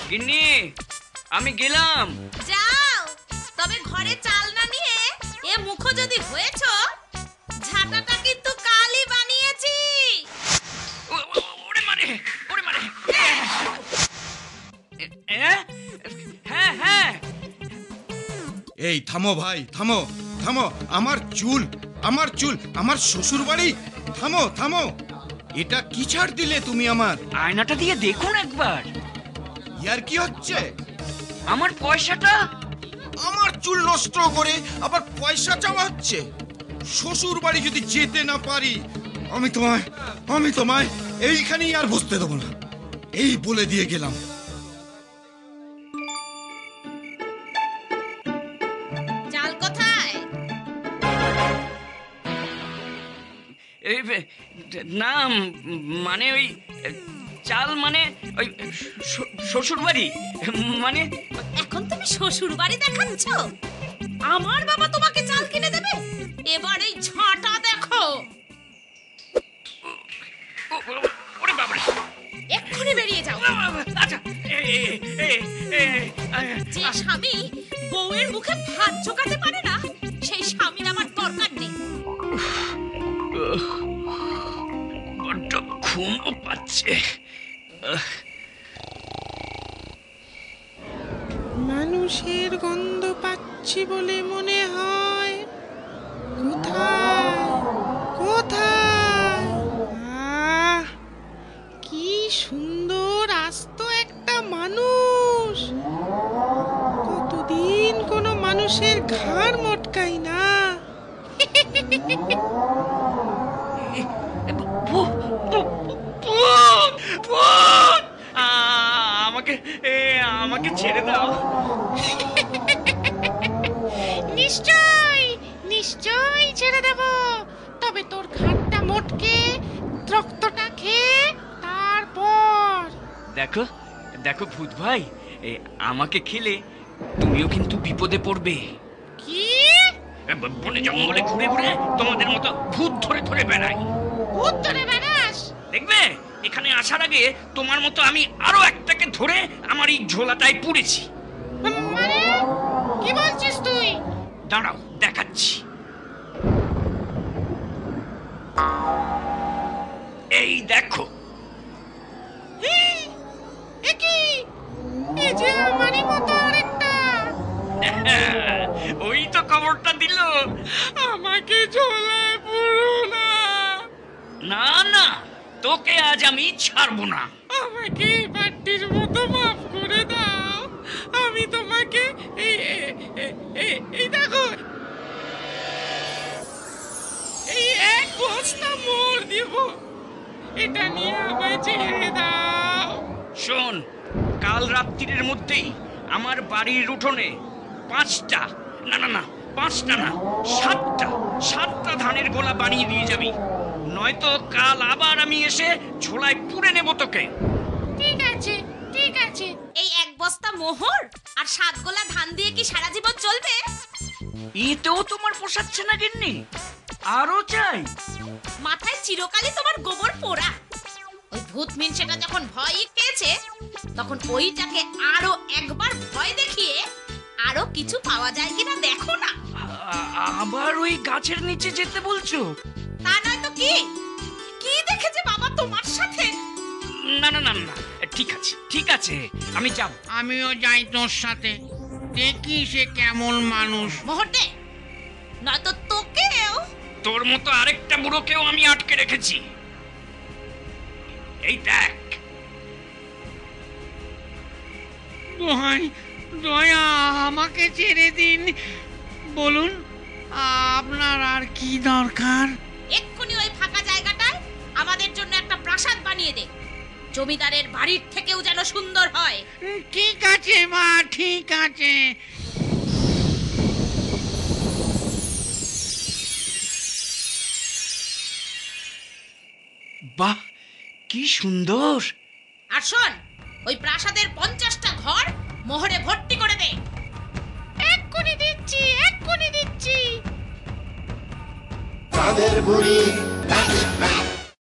গিন্নি, আমি গেলাম। যাও, তবে ঘরে চাল না নিয়ে এ মুখো যদি হয়েছো, ঝাঁটাটা কিন্তু কালই বানিয়েছি। ওরে মারে, ওরে মারে। হ্যাঁ হ্যাঁ। এই থামো ভাই, থামো থামো। আমার চুল, আমার চুল, আমার শ্বশুর বাড়ি। থামো থামো, এটা কি ছাড় দিলে তুমি আমার? আয়নাটা দিয়ে দেখুন একবার। ইয়ার কি হচ্ছে? আমার পয়সাটা। আমার চুল নষ্ট করে আবার পয়সা চাওয়া হচ্ছে? শ্বশুর বাড়ি যদি যেতে না পারি, আমি তোমায় এইখানেই আর বসতে দেবো না, এই বলে দিয়ে গেলাম। চাল কোথায়? না মানে ওই চাল, মানে ওই শ্বশুর বাড়ি, মানে এখন তুমি শ্বশুর বাড়ি দেখাচ্ছ? আমার বাবা তোমাকে চাল কিনে দেবে? এবার এই ঝাঁটা দেখো। ওরে বাবা, এক্ষুনি বেরিয়ে যাও। আচ্ছা। যে স্বামী বউয়ের মুখে ভাত জোগাতে পারে না, সেই স্বামীর আমার দরকার নেই। বড্ড ঘুমও পাচ্ছে। মানুষের গন্ধ পাচ্ছি বলে মনে হয়। কোথায় কোথায়? আহ, কি সুন্দর আস্ত একটা মানুষ। কতদিন কোনো মানুষের ঘাড় মটকাই না। আমাকে ছেড়ে দাও। নিশ্চয়ই ছেড়ে দেব, তবে তোর ঘাড়টা মটকে রক্তটা খেয়ে তারপর। দেখো দেখো ভূত ভাই, আমাকে খেলে তুমিও কিন্তু বিপদে পড়বে। কি? বনে জঙ্গলে ঘুরে ঘুরে তোমাদের মতো ভূত ধরে ধরে বেড়াই। ভূত ধরে বেড়াস? দেখবে, এখানে আসার আগে তোমার মতো আমি আরো একটাকে ধরে আমার এই ঝোলাটায় পুড়েছি। মানে কি বলছিস তুই? দাঁড়াও, দেখাচ্ছি। এই দেখো। কি? এই যে আমারই মতো আরেকটা। ওই তো খবরটা দিল। আমাকে ঝোলায় পুরো না। না না, তোকে আজ আমি ছাড়বো না। আমাকে বাটির মতো মাফ করে দাও। আমি তোমাকে এই দেখো, এই এক বস্তা মোড় দিব। এটা নিয়ে আমায় ছেড়ে দাও। শোন, কাল রাত্রির মধ্যেই আমার বাড়ির উঠোনে 5টা না 7টা ধানের গোলা বানিয়ে দিয়ে যাবি, নয়তো কাল আবার আমি এসে ঝোলায় পুড়ে নেব তোকে। ঠিক আছে ঠিক আছে। এই এক বস্তা মোহর আর 7 গোলা ধান দিয়ে কি সারা জীবন চলবে? এতেও তোমার পোষাচ্ছে না গিন্নি? আরো চাই? মাথায় চিরকালই তোমার গোবর পোড়া। ওই ভূত মিনসেটা যখন ভয় পেয়েছে, তখন ওইটাকে আরো একবার ভয় দেখিয়ে আরো কিছু পাওয়া যায় কিনা দেখো না। আবার ওই গাছের নিচে যেতে বলছো? তা নয় তো কি? কি দেখেছে বাবা তোমার সাথে? না না না না, ঠিক আছে আমি যাব। আমিও যাই তোর সাথে, দেখি সে কেমন মানুষ। মোহরদে, নয়তো তোকেও। তোর মতো আরেকটা বুড়োকেও আমি আটকে রেখেছি। এই দেখ। দয়া, আমাকে ছেড়ে দিন। বলুন, আপনার আর কি দরকার? এক্ষুনি ওই ফাঁকা জায়গাটায় আমাদের জন্য একটা প্রাসাদ বানিয়ে দে। জমিদারের বাড়ির থেকেও যেন সুন্দর হয়। ঠিক আছে মা, ঠিক আছে। বাহ, কি সুন্দর। আর শোন, ওই প্রাসাদের 50টা ঘর মোহরে ভর্তি করে দে। এক্ষুনি দিচ্ছি। চাঁদের বুড়ি